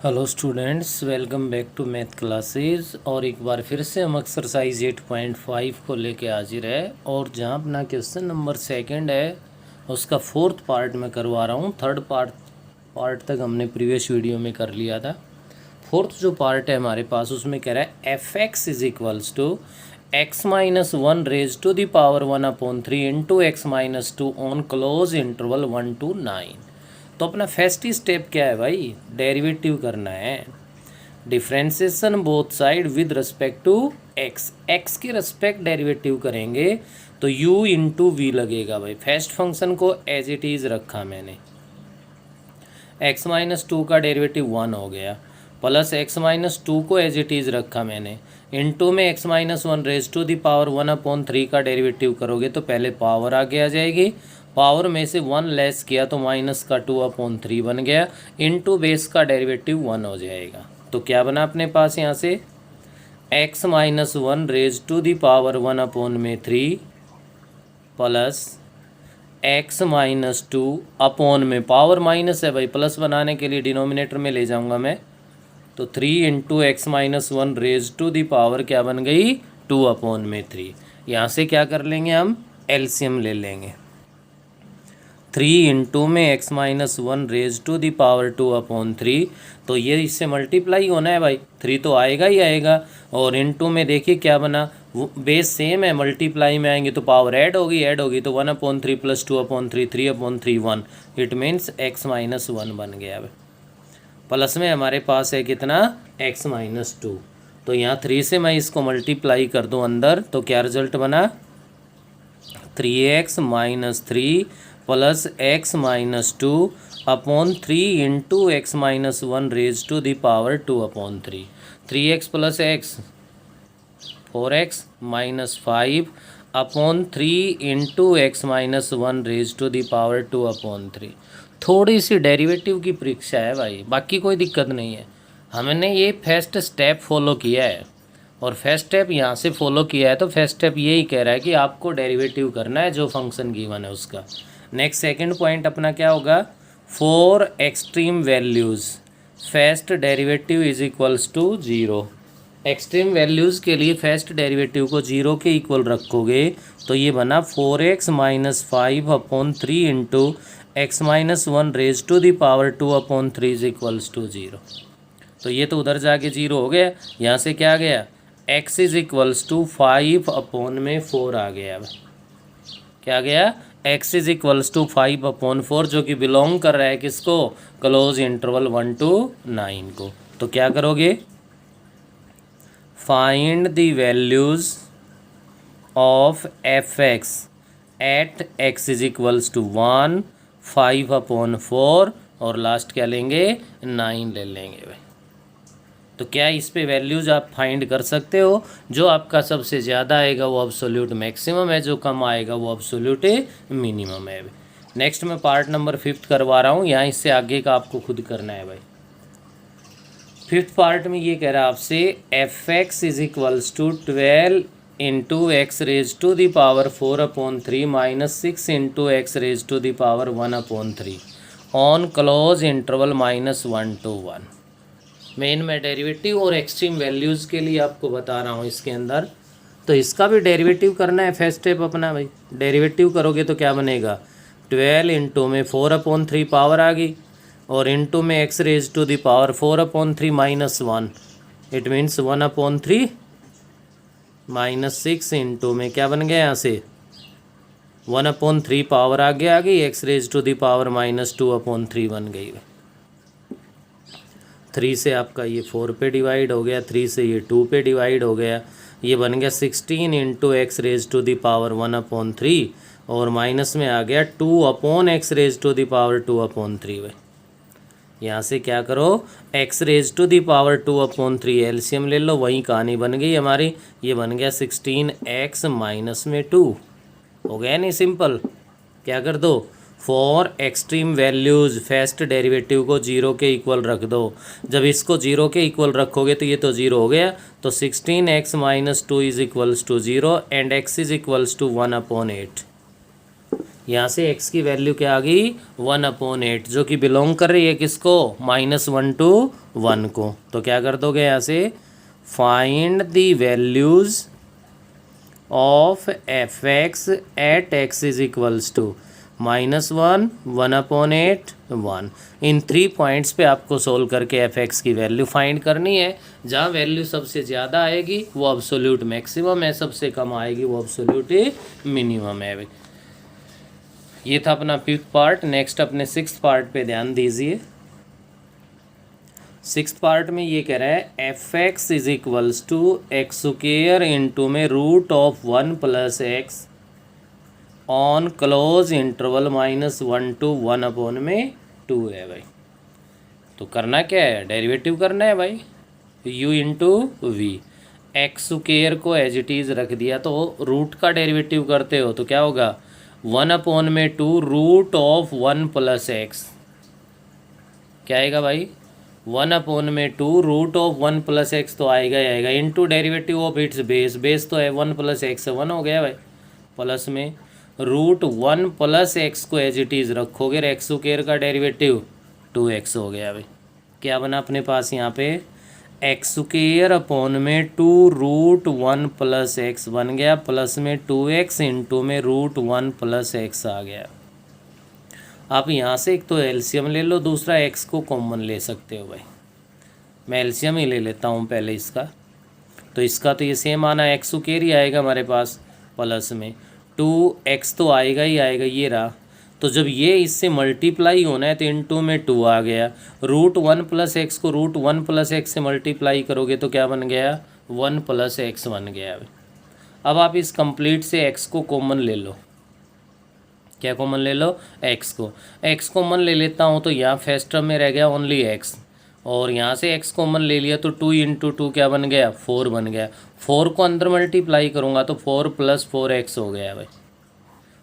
Hello students, welcome back to math classes. और एक बार फिर से हम एक्सरसाइज 8.5 को लेके हाजिर है। और जहाँ अपना क्वेश्चन नंबर सेकंड है उसका फोर्थ पार्ट में करवा रहा हूँ। थर्ड पार्ट तक हमने प्रीवियस वीडियो में कर लिया था। फोर्थ जो पार्ट है हमारे पास उसमें कह रहा है f x is equals to x minus one raise to the power 1/3 into x minus two on close interval 1 to 9। तो अपना फर्स्ट स्टेप क्या है भाई? डेरिवेटिव करना है। Differentiation both side with respect to x. X के रिस्पेक्ट derivative करेंगे तो u इंटू वी लगेगा भाई। फर्स्ट फंक्शन को एज इट इज़ रखा मैंने। x माइनस टू का डेरिवेटिव 1 हो गया, प्लस x माइनस टू को एज इट इज़ रखा मैंने। इंटू में x minus one raise to the power 1/3 का डेरिवेटिव करोगे तो पहले पावर आगे आ जाएगी। पावर में से 1 लेस किया तो माइनस का 2/3 बन गया। इंटू बेस का डेरिवेटिव 1 हो जाएगा। तो क्या बना अपने पास यहाँ से? x minus one raise to the power 1/3 plus x minus two upon में पावर माइनस है भाई, प्लस बनाने के लिए डिनोमिनेटर में ले जाऊंगा मैं। तो 3 into x minus one raise to the power क्या बन गई? 2/3। यहाँ से क्या कर लेंगे हम? एलसीएम ले लेंगे। 3 इंटू में x minus one raise to the power 2/3, तो ये इससे मल्टीप्लाई होना है भाई। 3 तो आएगा ही आएगा। और इंटू में देखिए क्या बना, वो बेस सेम है, मल्टीप्लाई में आएंगे तो पावर ऐड होगी तो 1/3 plus 2/3 3/3 1। It means x minus one बन गया भाई। प्लस में हमारे पास है कितना? X minus to. तो यहाँ 3 से मैं इसको मल्टीप्लाई कर दूँ अंदर तो क्या रिजल्ट बना? 3x minus three plus x minus two upon 3 into x minus one raise to the power 2/3। 3x plus x 4x minus 5 upon 3 into x minus one raise to the power 2/3। थोड़ी सी derivative की परीक्षा है भाई, बाकी कोई दिक्कत नहीं है। हमने ये फर्स्ट स्टेप फॉलो किया है और फर्स्ट स्टेप यहाँ से फॉलो किया है, तो फर्स्ट स्टेप यही कह रहा है कि आपको डेरिवेटिव करना है जो फंक्शन गिवन है उसका। नेक्स्ट सेकंड पॉइंट अपना क्या होगा? For extreme values first derivative is equals to 0। Extreme values के लिए फर्स्ट डेरिवेटिव को 0 के इक्वल रखोगे तो ये बना 4x minus 5/3 into x minus one raise to the power 2/3 is equals to 0। तो ये तो उधर जाके 0 हो गया। यहाँ से क्या आ गया? x इज इक्वल्स टू 5/4 आ गया। क्या गया? x इज इक्वल्स टू 5/4 जो कि बिलोंग कर रहा है किसको? क्लोज इंटरवल 1 to 9 को। तो क्या करोगे? Find the values of f x at x is equals to 1, 5/4 और लास्ट क्या लेंगे? 9 ले लेंगे भाई। तो क्या इस पे वैल्यूज आप फाइंड कर सकते हो? जो आपका सबसे ज़्यादा आएगा वो अब्सोल्यूट मैक्सिमम है, जो कम आएगा वो अब्सोल्यूट मिनिमम है। नेक्स्ट मैं पार्ट नंबर 5 करवा रहा हूँ, यहाँ इससे आगे का आपको खुद करना है भाई। 5th पार्ट में ये कह रहा है आपसे f x is equals to 12 into x raise to the power 4/3 minus 6 into x raise to the power 1/3 on close interval -1 to 1। मेन मैं डेरिवेटिव और एक्सट्रीम वैल्यूज़ के लिए आपको बता रहा हूँ इसके अंदर। तो इसका भी डेरिवेटिव करना है। फर्स्ट स्टेप अपना भाई, डेरिवेटिव करोगे तो क्या बनेगा? 12 इंटू में 4/3 पावर आ गई और इंटू में x raise to the power 4/3 minus 1। It means 1/3 minus 6 into में क्या बन गया? यहाँ से 1/3 पावर आगे आ गई, x raise to the power -2/3 बन गई। 3 से आपका ये 4 पे डिवाइड हो गया, 3 से ये 2 पे डिवाइड हो गया। ये बन गया 16 into x raise to the power 1/3 और माइनस में आ गया 2/x raise to the power 2/3। यहाँ से क्या करो? x raise to the power 2/3 LCM ले लो, वही कहानी बन गई हमारी। ये बन गया 16x माइनस में 2। हो गया नहीं सिंपल? क्या कर दो? For extreme values first derivative को 0 के इक्वल रख दो। जब इसको 0 के इक्वल रखोगे तो ये तो 0 हो गया। तो 16x minus 2 is equals to 0 and x is equals to 1/8। यहाँ से x की वैल्यू क्या आ गई 1/8, जो कि बिलोंग कर रही है किसको, -1 to 1 को। तो क्या कर दोगे यहाँ से, find the values of f(x) at x is equals to -1, 1/8, 1। इन 3 पॉइंट्स पे आपको सोल्व करके f(x) की वैल्यू फाइंड करनी है। जहाँ वैल्यू सबसे ज़्यादा आएगी वो अब्सोल्यूट मैक्सिमम है, सबसे कम आएगी वो अब्सोल्यूट मिनिमम है। ये था अपना 5th पार्ट। नेक्स्ट अपने 6th पार्ट पे ध्यान दीजिए। 6th पार्ट में ये कह रहा है f(x) is equals to x² into में √1 + x on close interval -1 to 1/2 है भाई। तो करना क्या है, डेरिवेटिव करना है भाई, u इंटू वी। x² को एज इट इज़ रख दिया, तो रूट का डेरिवेटिव करते हो तो क्या होगा 1/2 √1 + x। क्या आएगा भाई 1/2 √1 + x तो आएगा ही आएगा, into derivative of its base, base तो है 1 + x, 1 हो गया भाई, प्लस में √1 + x को एज इट इज़ रखोगे, x² का डेरिवेटिव 2x हो गया भाई। क्या बना अपने पास यहाँ पे x² में 2 √1 + x बन गया, प्लस में 2x इंटू में √1 + x आ गया। आप यहाँ से एक तो एलसीएम ले लो, दूसरा x को कॉमन ले सकते हो भाई। मैं एलसीएम ही ले लेता हूँ पहले इसका, तो इसका तो ये सेम आना x² ही आएगा हमारे पास, प्लस में 2x तो आएगा ही आएगा, ये रहा। तो जब ये इससे मल्टीप्लाई होना है तो इनटू में 2 आ गया, √1 + x को √1 + x से मल्टीप्लाई करोगे तो क्या बन गया 1 + x बन गया। अब आप इस कंप्लीट से x को कॉमन ले लो। क्या कॉमन ले लो, x को। x कॉमन ले लेता हूँ तो यहाँ फर्स्ट टर्म में रह गया ओनली x, और यहाँ से x कॉमन ले लिया तो 2 × 2 क्या बन गया 4 बन गया। 4 को अंदर मल्टीप्लाई करूँगा तो 4 + 4x हो गया भाई,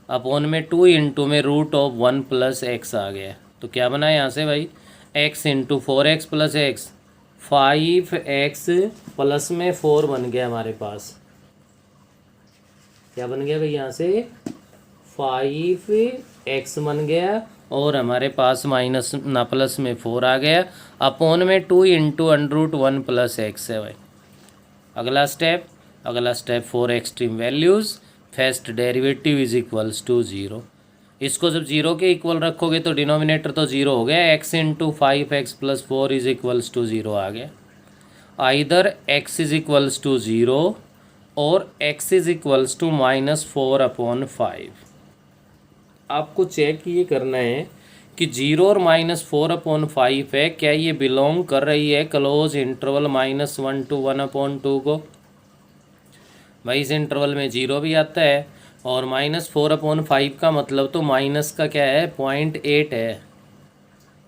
अपॉन में 2 इंटू में √1 + x आ गया। तो क्या बना यहाँ से भाई x into 4x + x, 5x plus में 4 बन गया हमारे पास। क्या बन गया भाई यहाँ से 5x बन गया, और हमारे पास माइनस ना प्लस में 4 आ गया, अपॉन में 2 इंटू √1 + x है भाई। अगला step 4 extreme values, first derivative is equals to 0। इसको जब 0 के इक्वल रखोगे तो डिनोमिनेटर तो 0 हो गया, x into 5x + 4 is equals to 0 आ गया। Either x is equals to 0 और x इज इक्वल्स टू -4/5। आपको चेक ये करना है कि 0 और -4/5 है, क्या ये बिलोंग कर रही है क्लोज इंटरवल -1 to 1/2 को। भाई इस इंटरवल में 0 भी आता है, और -4/5 का मतलब तो माइनस का क्या है 0.8 है,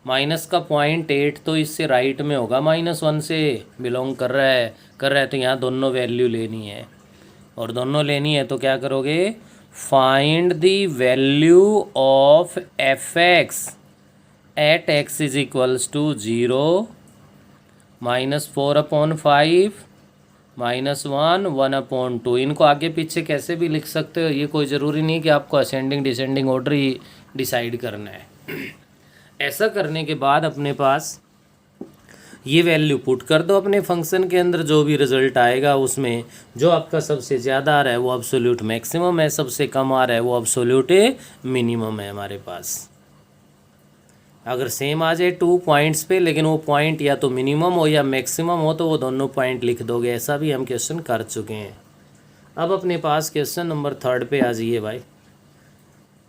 माइनस का 0.8 तो इससे राइट में होगा, -1 से बिलोंग कर रहा है तो यहाँ दोनों वैल्यू लेनी है, और दोनों लेनी है तो क्या करोगे find the value of f(x) at x is equals to 0, -4/5 -1 1/2। इनको आगे पीछे कैसे भी लिख सकते हो, ये कोई ज़रूरी नहीं कि आपको असेंडिंग डिसेंडिंग ऑर्डर ही डिसाइड करना है। ऐसा करने के बाद अपने पास ये वैल्यू पुट कर दो अपने फंक्शन के अंदर, जो भी रिजल्ट आएगा उसमें जो आपका सबसे ज़्यादा आ रहा है वो अब्सोल्यूट मैक्सिमम है, सबसे कम आ रहा है वो अब्सोल्यूट मिनिमम है हमारे पास। अगर सेम आ जाए 2 पॉइंट्स पे, लेकिन वो पॉइंट या तो मिनिमम हो या मैक्सिमम हो, तो वो दोनों पॉइंट लिख दोगे, ऐसा भी हम क्वेश्चन कर चुके हैं। अब अपने पास क्वेश्चन नंबर 3 पे आ जाइए भाई।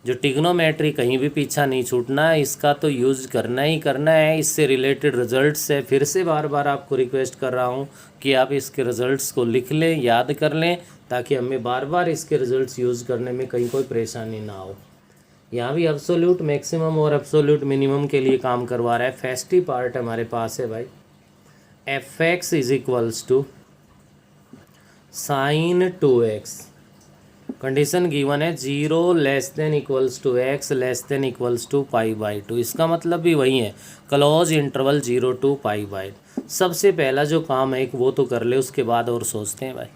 जो टिग्नोमेट्री कहीं भी पीछा नहीं छूटना है, इसका तो यूज़ करना ही करना है। इससे रिलेटेड रिजल्ट्स है, फिर से बार बार आपको रिक्वेस्ट कर रहा हूँ कि आप इसके रिजल्ट्स को लिख लें, याद कर लें, ताकि हमें बार बार इसके रिजल्ट्स यूज़ करने में कहीं कोई परेशानी ना हो। यहाँ भी अब्सोल्यूट मैक्सिमम और अब्सोल्यूट मिनिमम के लिए काम करवा रहा है। फर्स्ट ही पार्ट हमारे पास है भाई, f(x) is equals to sin 2x। Condition given है 0 < x < π/2। इसका मतलब भी वही है, क्लोज इंटरवल 0 to π/2। सबसे पहला जो काम है वो तो कर ले, उसके बाद और सोचते हैं भाई।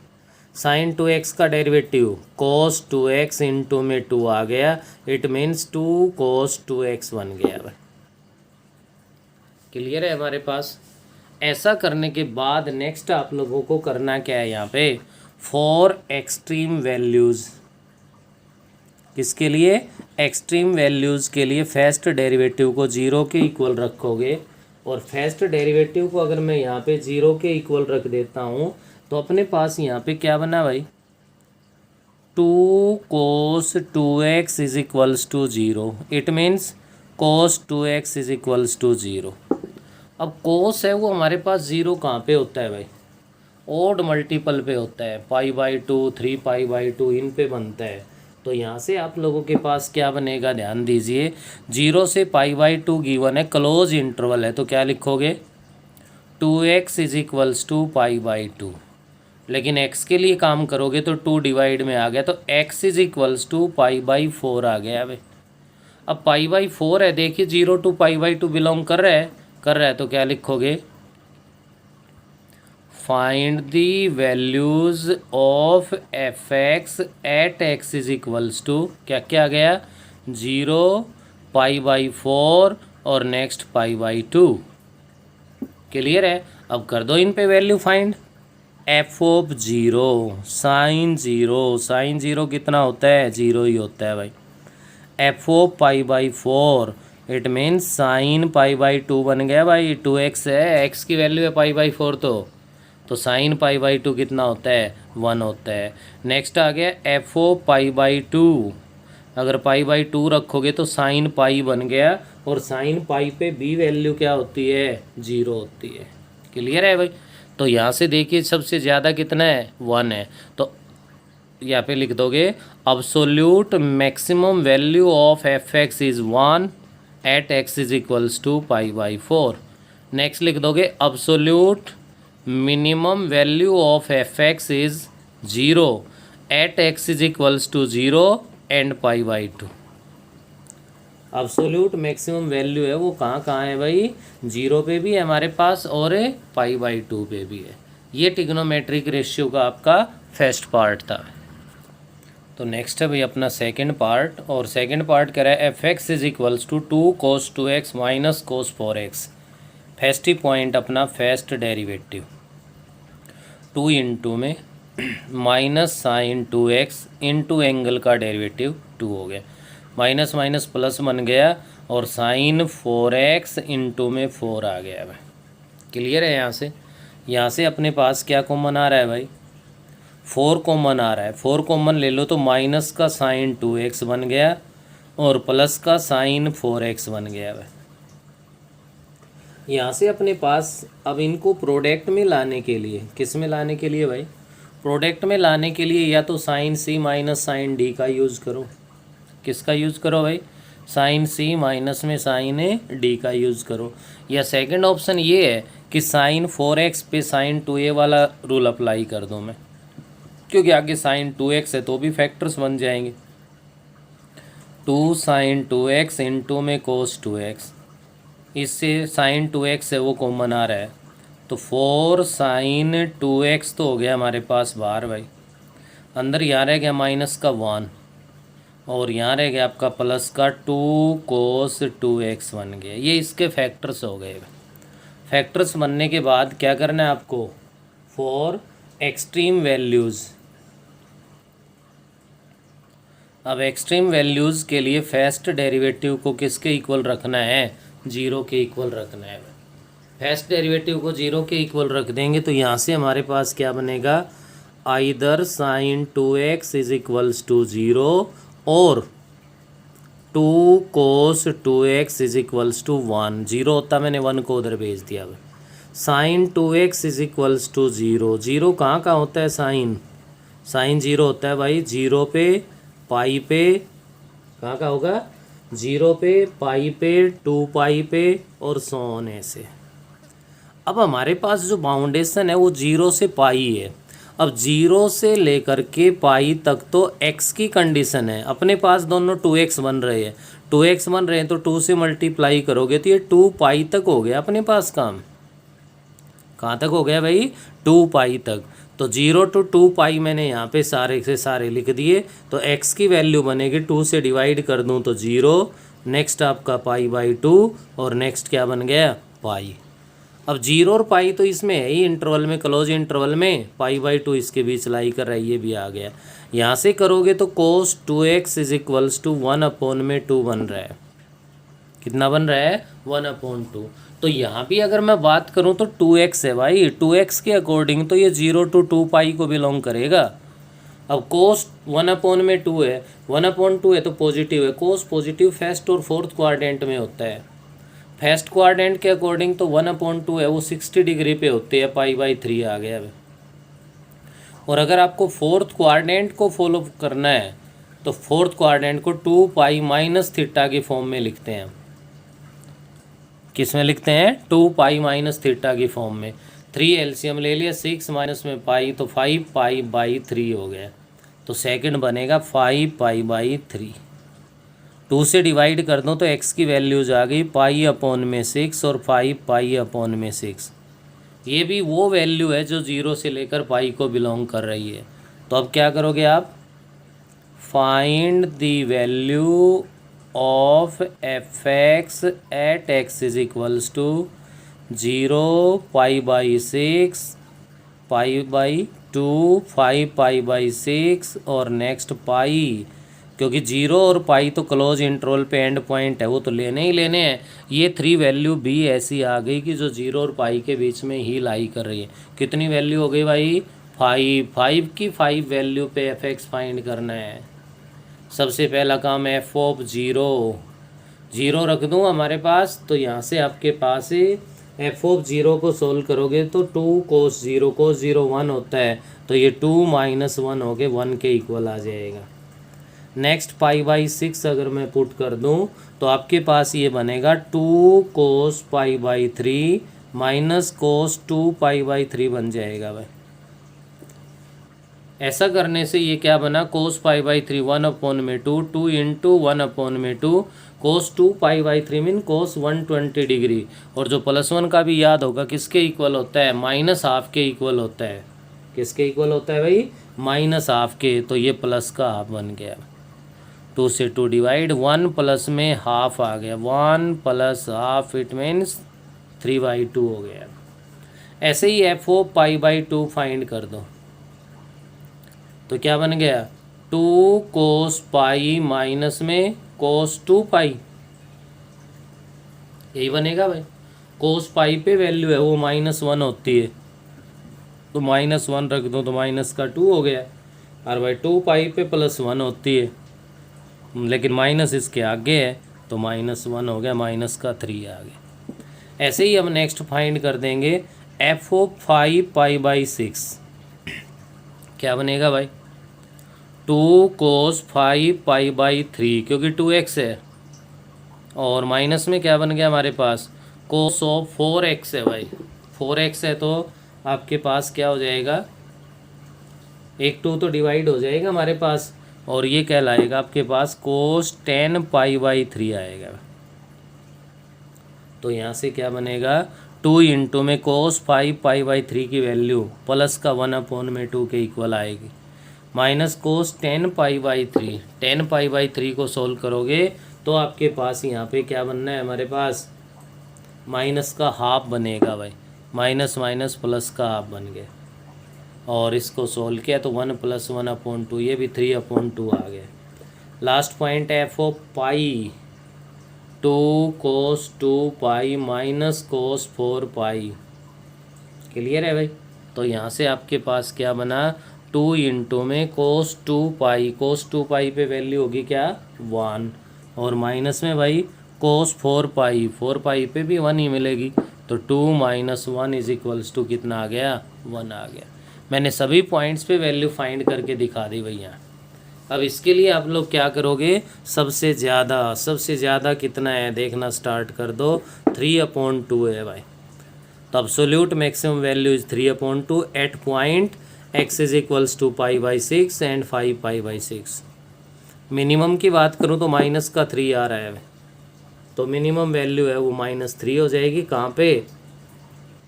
साइन 2x का डेरिवेटिव cos 2x इंटू में 2 आ गया, इट मीन्स 2 cos 2x बन गया भाई। क्लियर है हमारे पास। ऐसा करने के बाद नेक्स्ट आप लोगों को करना क्या है यहाँ पे, फॉर एक्सट्रीम वैल्यूज़, किसके लिए, एक्सट्रीम वैल्यूज़ के लिए फर्स्ट डेरिवेटिव को 0 के इक्वल रखोगे, और फर्स्ट डेरिवेटिव को अगर मैं यहाँ पे 0 के इक्वल रख देता हूँ तो अपने पास यहाँ पे क्या बना भाई, 2 cos 2x is equals to 0, it means cos 2x is equals to 0। अब cos है वो हमारे पास 0 कहाँ पे होता है भाई, ओड मल्टीपल पे होता है, π/2 3π/2 इन पे बनता है। तो यहाँ से आप लोगों के पास क्या बनेगा, ध्यान दीजिए, 0 से π/2 गिवन है, क्लोज इंटरवल है, तो क्या लिखोगे, 2x इज इक्वल्स टू π/2। लेकिन x के लिए काम करोगे तो 2 डिवाइड में आ गया, तो x इज इक्वल्स टू π/4 आ गया भाई। अब π/4 है, देखिए 0 टू π/2 बिलोंग कर रहा है, तो क्या लिखोगे, find the values of fx at x is equals to, क्या क्या आ गया, 0 π/4 और नेक्स्ट π/2। क्लियर है। अब कर दो इन पे value find, f of 0 sine 0 कितना होता है, 0 ही होता है भाई। f of π/4 it means sine π/2 बन गया भाई, 2x है, x की वैल्यू है π/4, तो साइन π/2 कितना होता है, 1 होता है। नेक्स्ट आ गया f ऑफ π/2, अगर π/2 रखोगे तो साइन पाई बन गया, और साइन पाई पे b वैल्यू क्या होती है, 0 होती है। क्लियर है भाई। तो यहाँ से देखिए सबसे ज़्यादा कितना है, 1 है, तो यहाँ पे लिख दोगे absolute maximum value of fx is 1 at x is equals to π/4। Next लिख दोगे absolute minimum value of fx is 0 at x is equals to 0 and π/2। Absolute maximum value है वो कहाँ है भाई, 0 पे भी है हमारे पास और π/2 पे भी है। ये ट्रिग्नोमेट्रिक रेशियो का आपका फर्स्ट पार्ट था। तो नेक्स्ट है भाई अपना सेकंड पार्ट, और सेकंड पार्ट कह रहा है fx is equals to 2 cos 2x minus cos 4x। First ही पॉइंट अपना फर्स्ट डेरिवेटिव, 2 इंटू में minus sine 2x into angle का डेरिवेटिव 2 हो गया, माइनस माइनस प्लस बन गया, और साइन 4x इंटू में 4 आ गया भाई। क्लियर है। यहाँ से अपने पास क्या कॉमन आ रहा है भाई, 4 कॉमन आ रहा है, 4 कॉमन ले लो तो माइनस का साइन 2x बन गया और प्लस का साइन 4x बन गया भाई। यहाँ से अपने पास अब इनको प्रोडक्ट में लाने के लिए, किस में लाने के लिए भाई, प्रोडक्ट में लाने के लिए या तो sine c minus sine d का यूज़ करो। किसका यूज़ करो भाई, साइन c माइनस में साइन d का यूज़ करो, या सेकंड ऑप्शन ये है कि साइन 4x पे साइन 2a वाला रूल अप्लाई कर दूँ मैं, क्योंकि आगे साइन 2x है तो भी फैक्टर्स बन जाएंगे। 2 साइन 2x इंटू में कोस 2x, इससे साइन 2x है वो कॉमन आ रहा है, तो 4 साइन 2x तो हो गया हमारे पास बाहर भाई, अंदर यहाँ रह गया माइनस का 1 और यहाँ रह गया आपका प्लस का 2 कोस 2x बन गया। ये इसके फैक्टर्स हो गए। फैक्टर्स बनने के बाद क्या करना है आपको, फॉर एक्सट्रीम वैल्यूज़। अब एक्सट्रीम वैल्यूज़ के लिए फर्स्ट डेरिवेटिव को किसके इक्वल रखना है, 0 के इक्वल रखना है। फर्स्ट डेरिवेटिव को 0 के इक्वल रख देंगे तो यहाँ से हमारे पास क्या बनेगा, either sine 2x is equals to 0 और 2 कोस 2x इज इक्वल्स टू 1। 0 होता मैंने 1 को उधर भेज दिया। Sign 2x is equals to 0। 0 कहाँ होता है, साइन 0 होता है भाई 0 पे पाई पे, कहाँ होगा 0 पे पाई पे 2 पाई पे और सो ऑन ऐसे। अब हमारे पास जो बाउंडेशन है वो 0 से पाई है। अब 0 से लेकर के पाई तक तो x की कंडीशन है, अपने पास दोनों 2x बन रहे हैं, 2x बन रहे हैं तो 2 से मल्टीप्लाई करोगे तो ये 2 पाई तक हो गया अपने पास काम। कहाँ तक हो गया भाई, 2 पाई तक। तो 0 to 2 पाई मैंने यहाँ पे सारे से सारे लिख दिए। तो x की वैल्यू बनेगी 2 से डिवाइड कर दूँ तो 0, नेक्स्ट आपका π/2 और नेक्स्ट क्या बन गया, पाई। अब 0 और पाई तो इसमें है ही इंटरवल में, क्लोज इंटरवल में, π/2 इसके बीच लाई कर रहा है, ये भी आ गया। यहाँ से करोगे तो cos 2x is equals to 1/2 बन रहा है। कितना बन रहा है, 1/2। तो यहाँ भी अगर मैं बात करूँ तो 2x है भाई, 2x के अकॉर्डिंग तो ये 0 to 2 पाई को बिलोंग करेगा। अब कोस 1/2 है, 1/2 है तो पॉजिटिव है, कोस पॉजिटिव फर्स्ट और फोर्थ क्वाड्रेंट में होता है। फर्स्ट क्वाड्रेंट के अकॉर्डिंग तो 1/2 है वो 60 डिग्री पे होते हैं, π/3 आ गया। और अगर आपको फोर्थ क्वाड्रेंट को फॉलो करना है तो फोर्थ क्वाड्रेंट को 2 पाई माइनस थीटा की फॉर्म में लिखते हैं। किस में लिखते हैं, 2 पाई माइनस थीटा की फॉर्म में। 3 एलसीएम ले लिया, 6 माइनस में पाई तो 5 π/3 हो गया। तो सेकंड बनेगा 5 π/3। 2 से डिवाइड कर दो तो x की वैल्यूज आ गई π/6 और 5 π/6। ये भी वो वैल्यू है जो 0 से लेकर पाई को बिलोंग कर रही है। तो अब क्या करोगे आप, find the value of f(x) at x is equals to 0, π/6, π/2, 5 π/6 और नेक्स्ट पाई। क्योंकि 0 और पाई तो क्लोज इंटरवल पे एंड पॉइंट है, वो तो लेने ही लेने हैं। ये 3 वैल्यू भी ऐसी आ गई कि जो 0 और पाई के बीच में ही लाई कर रही है। कितनी वैल्यू हो गई भाई, 5 की 5 वैल्यू पे f(x) फाइंड करना है। सबसे पहला काम f(0) रख दूँ हमारे पास, तो यहाँ से आपके पास f(0) को सोल्व करोगे तो 2 cos 0, cos 0 1 होता है, तो ये 2 - 1 हो गए, 1 के इक्वल आ जाएगा। नेक्स्ट π/6 अगर मैं पुट कर दूं तो आपके पास ये बनेगा 2 cos π/3 माइनस cos 2 π/3 बन जाएगा भाई। ऐसा करने से ये क्या बना, cos π/3 1/2, 2 into 1/2, cos 2 π/3 mean cos 120 degree. और जो +1 का भी याद होगा किसके इक्वल होता है, -½ के इक्वल होता है। किसके इक्वल होता है भाई, -½ के। तो ये प्लस का हाफ बन गया। 2 से 2 डिवाइड, 1 प्लस में हाफ आ गया, 1 + ½ इट मीन्स 3/2 हो गया। ऐसे ही f(π/2) फाइंड कर दो तो क्या बन गया, 2 cos π माइनस में cos 2 पाई, यही बनेगा भाई। cos पाई पे वैल्यू है वो -1 होती है, तो -1 रख दो तो माइनस का 2 हो गया। और भाई 2 पाई पे +1 होती है, लेकिन माइनस इसके आगे है तो -1 हो गया, माइनस का 3 आ गया। ऐसे ही हम नेक्स्ट फाइंड कर देंगे f(5 π/6), क्या बनेगा भाई, 2 cos 5 π/3, क्योंकि 2x है। और माइनस में क्या बन गया हमारे पास, cos ऑफ 4x है भाई, 4x है तो आपके पास क्या हो जाएगा, 1 2 तो डिवाइड हो जाएगा हमारे पास, और ये क्या लाएगा आपके पास cos 10 π/3 आएगा। तो यहाँ से क्या बनेगा, 2 इंटू में cos 5 π/3 की वैल्यू प्लस का 1/2 के इक्वल आएगी, माइनस cos 10 π/3। 10 π/3 को सोल्व करोगे तो आपके पास यहाँ पे क्या बनना है हमारे पास, माइनस का हाफ बनेगा भाई, माइनस माइनस प्लस का हाफ बन गया। और इसको सोल्व किया तो 1 + 1/2, ये भी 3/2 आ गया। लास्ट पॉइंट है f(π), 2 cos 2 pi minus cos 4 पाई। क्लियर है भाई। तो यहाँ से आपके पास क्या बना, 2 इंटू में cos 2 पाई, cos 2 पाई पे वैल्यू होगी क्या 1, और माइनस में भाई cos 4 पाई, 4 पाई पे भी 1 ही मिलेगी, तो 2 - 1 इज इक्वल्स टू कितना आ गया, 1 आ गया। मैंने सभी पॉइंट्स पे वैल्यू फाइंड करके दिखा दी भैया। अब इसके लिए आप लोग क्या करोगे, सबसे ज़्यादा कितना है देखना स्टार्ट कर दो, 3/2 है भाई। तो absolute maximum value is 3/2 at point x is equals to π/6 and 5 π/6। Minimum की बात करूँ तो माइनस का 3 आ रहा है, तो मिनिमम वैल्यू है वो -3 हो जाएगी। कहाँ पे,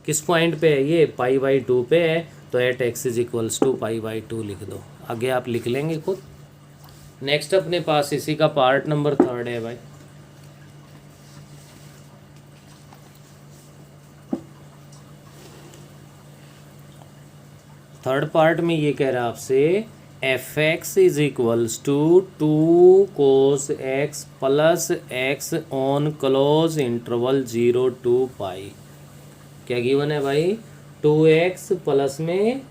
किस पॉइंट पे है ये, π/2 पे है, तो at x is equals to π/2 लिख दो। आगे आप लिख लेंगे खुद। नेक्स्ट अपने पास इसी का पार्ट नंबर 3 है भाई। थर्ड पार्ट में ये कह रहा है आपसे f(x) is equals to 2 cos x plus x on close interval 0 to π। क्या गिवन है भाई, 2x प्लस में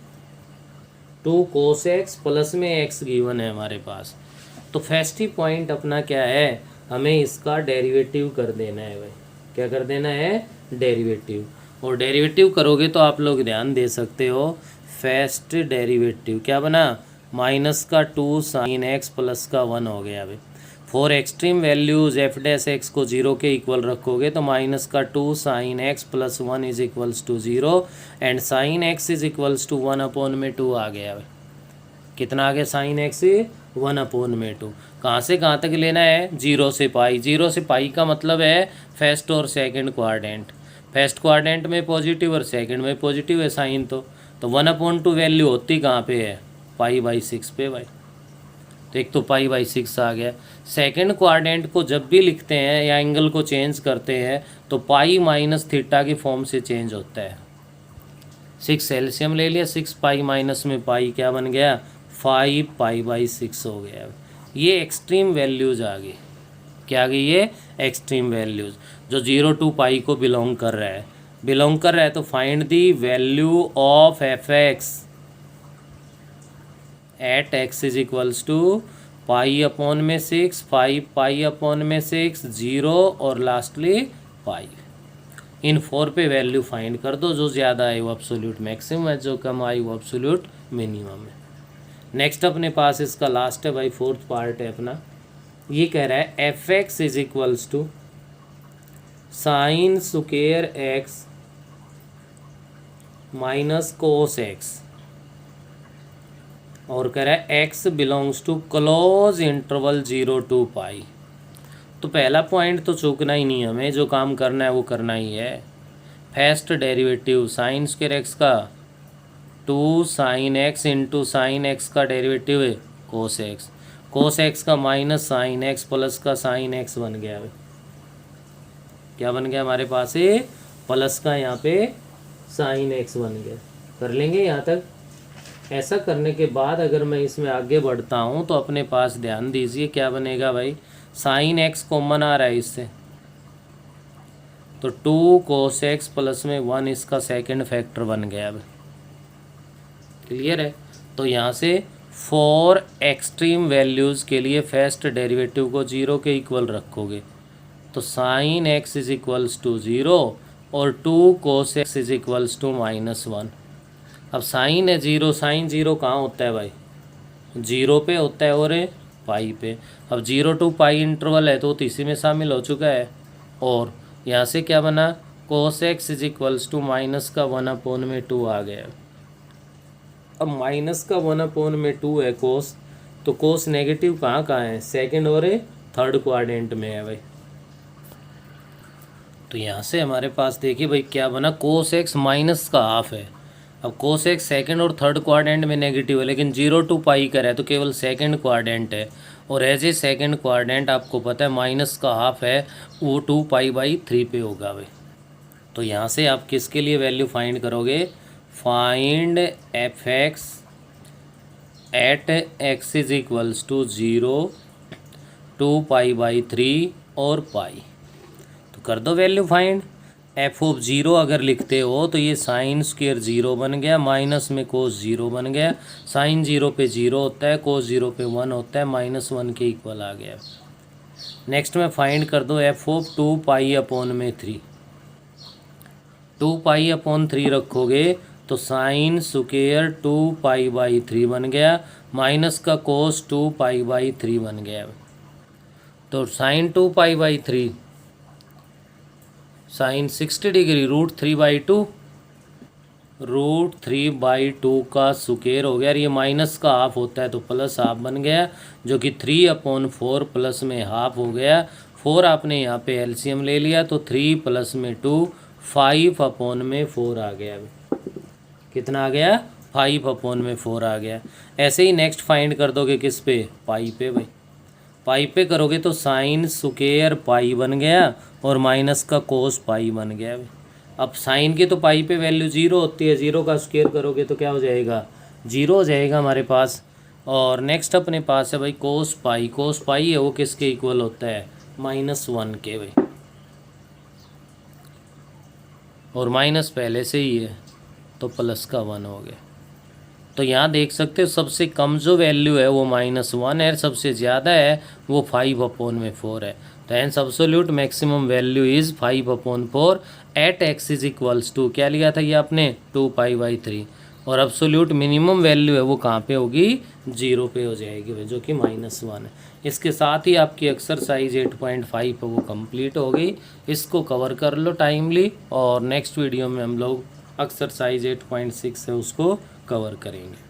2 cos x प्लस में x गिवन है हमारे पास। तो फर्स्ट ही पॉइंट अपना क्या है, हमें इसका डेरिवेटिव कर देना है भाई। क्या कर देना है, डेरिवेटिव। और डेरिवेटिव करोगे तो आप लोग ध्यान दे सकते हो, फर्स्ट डेरिवेटिव क्या बना, माइनस का 2 साइन एक्स प्लस का 1 हो गया भाई। For extreme values f dash x को 0 के इक्वल रखोगे तो माइनस का 2 sine x plus 1 is equals to 0 and sine x is equals to 1/2 आ गया भाई। कितना आ गया, साइन एक्स 1/2। कहाँ से कहाँ तक लेना है, 0 से पाई। 0 से पाई का मतलब है फर्स्ट और सेकंड क्वाड्रेंट। फर्स्ट क्वाड्रेंट में पॉजिटिव और सेकंड में पॉजिटिव है साइन, तो 1/2 वैल्यू होती कहाँ पे है, π/6 पे भाई। तो एक तो π/6 आ गया। सेकंड क्वाड्रेंट को जब भी लिखते हैं या एंगल को चेंज करते हैं तो पाई माइनस थीटा की फॉर्म से चेंज होता है। 6 एलसीएम ले लिया, 6 पाई माइनस में पाई क्या बन गया, 5 π/6 हो गया। ये एक्सट्रीम वैल्यूज आ गई। क्या आ गई ये, एक्सट्रीम वैल्यूज जो 0 to π को बिलोंग कर रहा है। तो find the value of f(x) at x is equals to π/6, 5π/6, 0 और लास्टली पाई। इन 4 पे वैल्यू फाइंड कर दो, जो ज़्यादा है वो एब्सोल्यूट मैक्सिमम है, जो कम आई वो एब्सोल्यूट मिनिमम है। नेक्स्ट अपने पास इसका लास्ट है भाई, फोर्थ पार्ट है अपना। ये कह रहा है f(x) is equals to sine square x minus cos x, और कह रहा है x belongs to closed interval 0 to π। तो पहला पॉइंट तो चूकना ही नहीं, हमें जो काम करना है वो करना ही है। First derivative sine square x का 2 sine x into sine x का डेरिवेटिव है कोस एक्स। कोस एक्स का माइनस साइन एक्स प्लस का साइन एक्स बन गया भाई। क्या बन गया हमारे पास, ये प्लस का यहाँ पे साइन एक्स बन गया। कर लेंगे यहाँ तक। ऐसा करने के बाद अगर मैं इसमें आगे बढ़ता हूँ तो अपने पास ध्यान दीजिए क्या बनेगा भाई, साइन एक्स कॉमन आ रहा है इससे, तो 2 cos x प्लस में 1 इसका सेकंड फैक्टर बन गया। अब क्लियर है। तो यहाँ से 4 एक्सट्रीम वैल्यूज़ के लिए फर्स्ट डेरिवेटिव को 0 के इक्वल रखोगे तो sine x is equals to 0 और 2 cos x is equals to -1। अब साइन है 0, साइन 0 कहाँ होता है भाई, 0 पे होता है और पाई पे। अब 0 to π इंटरवल है तो इसी में शामिल हो चुका है। और यहाँ से क्या बना, cos x is equals to minus का 1/2 आ गया। अब माइनस का 1/2 है कोस, तो कोस नेगेटिव कहाँ कहाँ है, सेकंड और थर्ड क्वाड्रेंट में है भाई। तो यहाँ से हमारे पास देखिए भाई क्या बना, cos x माइनस का हाफ है। अब cos x सेकंड और थर्ड क्वाड्रेंट में नेगेटिव है, लेकिन 0 to π का है तो केवल सेकंड क्वाड्रेंट है। और एज ए सेकंड क्वाड्रेंट आपको पता है माइनस का हाफ है, वो 2π/3 पे होगा भाई। तो यहाँ से आप किसके लिए वैल्यू फाइंड करोगे, find f(x) at x is equals to 0, 2π/3 और पाई। तो कर दो वैल्यू फाइंड। f(0) अगर लिखते हो तो ये साइन स्क्वायर 0 बन गया, माइनस में कोस 0 बन गया। साइन 0 पे 0 होता है, कोस 0 पे 1 होता है, -1 के इक्वल आ गया। नेक्स्ट में फाइंड कर दो f(2π/3)। 2π/3 रखोगे तो साइन स्क्वायर 2π/3 बन गया, माइनस का कोस 2π/3 बन गया। तो साइन 2π/3 साइन 60 डिग्री √3/2, √3/2 का स्क्वायर हो गया। और ये माइनस का हाफ होता है तो प्लस हाफ बन गया, जो कि 3/4 प्लस में हाफ हो गया। 4 आपने यहाँ पे एलसीएम ले लिया तो 3 प्लस में 2 5/4 आ गया। कितना आ गया? 5/4 आ गया। ऐसे ही नेक्स्ट फाइंड कर दोगे किस पे? पाई पे भाई। पाई पे करोगे तो साइन स्क्वायर पाई बन गया और माइनस का कोस पाई बन गया भाई। अब साइन की तो पाई पे वैल्यू 0 होती है, 0 का स्क्वायर करोगे तो क्या हो जाएगा? 0 हो जाएगा हमारे पास। और नेक्स्ट अपने पास है भाई कोस पाई। कोस पाई है वो किसके इक्वल होता है? -1 के भाई। और माइनस पहले से ही है तो प्लस का 1 हो गया। तो यहाँ देख सकते हो सबसे कम जो वैल्यू है वो -1 है, सबसे ज़्यादा है वो 5/4 है। तो hence absolute maximum value is 5/4 at x is equals to, क्या लिया था ये आपने? 2π/3। और एब्सोल्यूट मिनिमम वैल्यू है वो कहाँ पे होगी? 0 पे हो जाएगी भाई, जो कि -1 है। इसके साथ ही आपकी एक्सरसाइज 8.5 है वो कंप्लीट हो गई। इसको कवर कर लो टाइमली, और नेक्स्ट वीडियो में हम लोग एक्सरसाइज 8.6 है उसको कवर करेंगे।